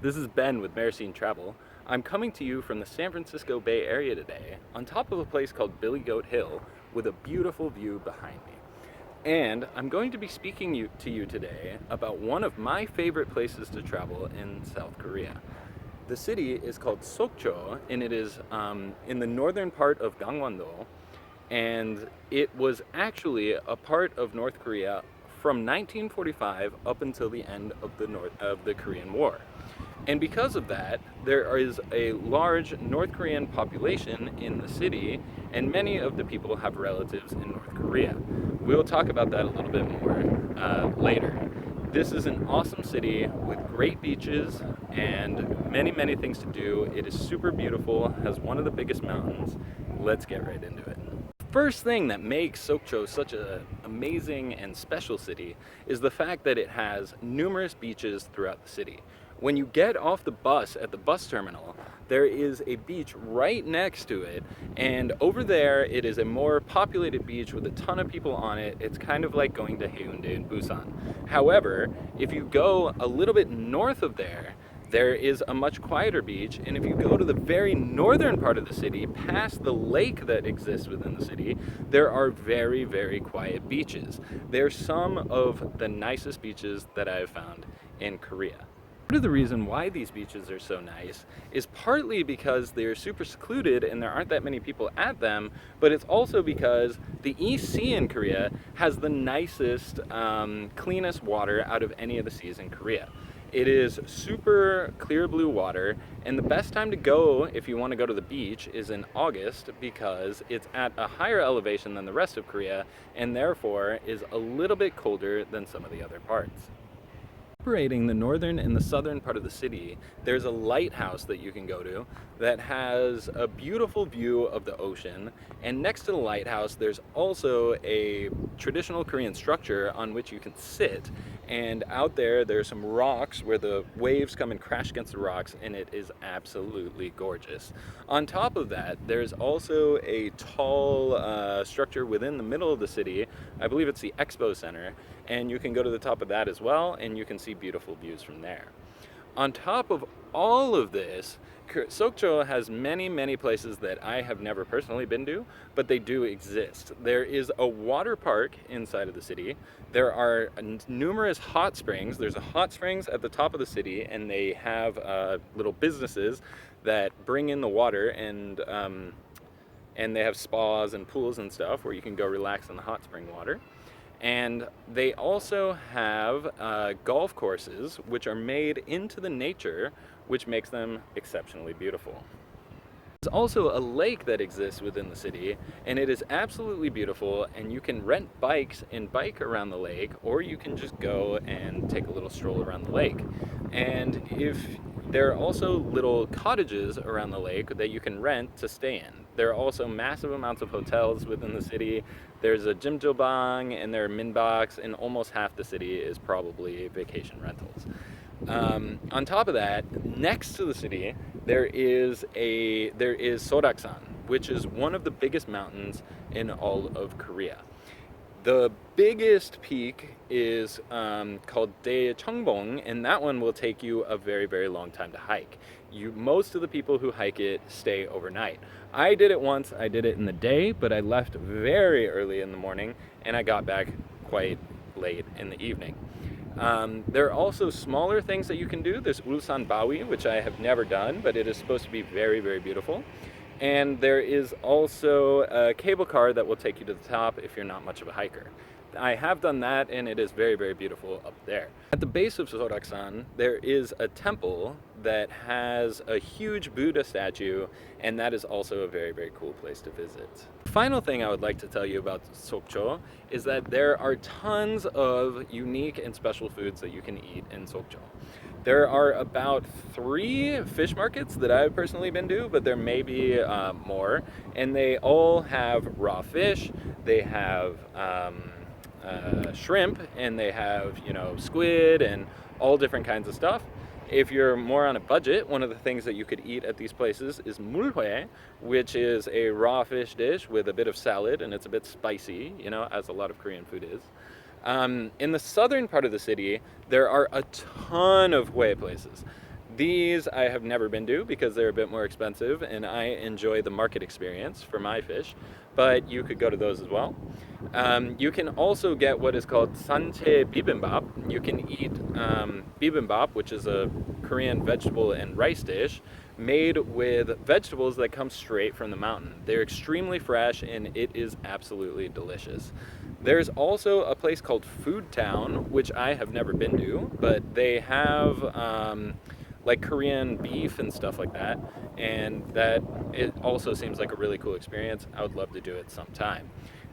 This is Ben with Mercene Travel. I'm coming to you from the San Francisco Bay Area today, on top of a place called Billy Goat Hill, with a beautiful view behind me. And I'm going to be speaking to you today about one of my favorite places to travel in South Korea. The city is called Sokcho, and it is in the northern part of Gangwon-do, and it was actually a part of North Korea from 1945 up until the end of the Korean War. And because of that, there is a large North Korean population in the city, and many of the people have relatives in North Korea. We'll talk about that a little bit more later. This is an awesome city with great beaches and many, many things to do. It is super beautiful, has one of the biggest mountains. Let's get right into it. First thing that makes Sokcho such an amazing and special city is the fact that it has numerous beaches throughout the city. When you get off the bus at the bus terminal, there is a beach right next to it, and over there it is a more populated beach with a ton of people on it. It's kind of like going to Haeundae in Busan. However, if you go a little bit north of there is a much quieter beach, and if you go to the very northern part of the city, past the lake that exists within the city, there are very, very quiet beaches. They're some of the nicest beaches that I have found in Korea. Part of the reason why these beaches are so nice is partly because they're super secluded and there aren't that many people at them, but it's also because the East Sea in Korea has the nicest, cleanest water out of any of the seas in Korea. It is super clear blue water, and the best time to go if you want to go to the beach is in August, because it's at a higher elevation than the rest of Korea and therefore is a little bit colder than some of the other parts. Separating the northern and the southern part of the city, there's a lighthouse that you can go to that has a beautiful view of the ocean, and next to the lighthouse there's also a traditional Korean structure on which you can sit, and out there's some rocks where the waves come and crash against the rocks, and it is absolutely gorgeous. On top of that, there's also a tall structure within the middle of the city. I believe it's the Expo Center, and you can go to the top of that as well, and you can see beautiful views from there. On top of all of this, Sokcho has many, many places that I have never personally been to, but they do exist. There is a water park inside of the city. There are numerous hot springs. There's a hot springs at the top of the city, and they have little businesses that bring in the water, and they have spas and pools and stuff where you can go relax in the hot spring water. And they also have golf courses which are made into the nature, which makes them exceptionally beautiful. There's also a lake that exists within the city, and it is absolutely beautiful, and you can rent bikes and bike around the lake, or you can just go and take a little stroll around the lake. And there are also little cottages around the lake that you can rent to stay in. There are also massive amounts of hotels within the city. There's a jjimjilbang and there are minboks, and almost half the city is probably vacation rentals. On top of that, next to the city, there is Soraksan, which is one of the biggest mountains in all of Korea. The biggest peak is called Daechongbong, and that one will take you a very, very long time to hike. Most of the people who hike it stay overnight. I did it once. I did it in the day, but I left very early in the morning, and I got back quite late in the evening. There are also smaller things that you can do. There's Ulsan Bawi, which I have never done, but it is supposed to be very, very beautiful. And there is also a cable car that will take you to the top if you're not much of a hiker. I have done that, and it is very, very beautiful up there. At the base of Soraksan, there is a temple that has a huge Buddha statue, and that is also a very, very cool place to visit. The final thing I would like to tell you about Sokcho is that there are tons of unique and special foods that you can eat in Sokcho. There are about 3 fish markets that I've personally been to, but there may be more, and they all have raw fish. They have shrimp, and they have, squid and all different kinds of stuff. If you're more on a budget, one of the things that you could eat at these places is mulhue, which is a raw fish dish with a bit of salad, and it's a bit spicy, as a lot of Korean food is. In the southern part of the city, there are a ton of hue places. These I have never been to because they're a bit more expensive and I enjoy the market experience for my fish, but you could go to those as well. You can also get what is called sanche bibimbap. You can eat bibimbap, which is a Korean vegetable and rice dish made with vegetables that come straight from the mountain. They're extremely fresh and it is absolutely delicious. There's also a place called Food Town, which I have never been to, but they have like Korean beef and stuff like that, and that it also seems like a really cool experience. I would love to do it sometime.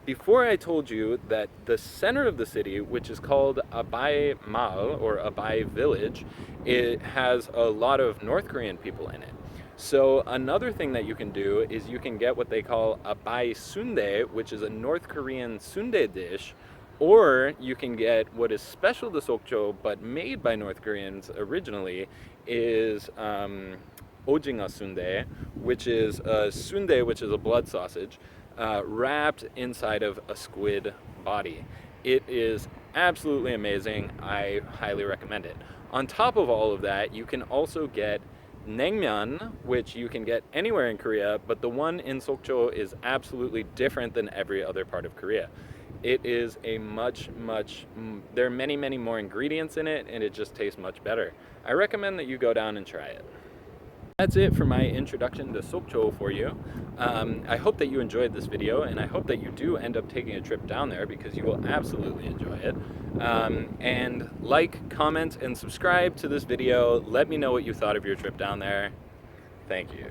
Before I told you that the center of the city, which is called Abai Mall or Abai Village, it has a lot of North Korean people in it. So another thing that you can do is you can get what they call Abai Sundae, which is a North Korean sundae dish, or you can get what is special to Sokcho but made by North Koreans originally is ojinga sundae, which is a sundae, which is a blood sausage, wrapped inside of a squid body. It is absolutely amazing. I highly recommend it. On top of all of that, you can also get naengmyeon, which you can get anywhere in Korea, but the one in Sokcho is absolutely different than every other part of Korea. It is a there are many more ingredients in it, and it just tastes much better. I recommend that you go down and try it. That's it for my introduction to Sokcho for you. I hope that you enjoyed this video, and I hope that you do end up taking a trip down there because you will absolutely enjoy it. And like, comment, and subscribe to this video. Let me know what you thought of your trip down there. Thank you.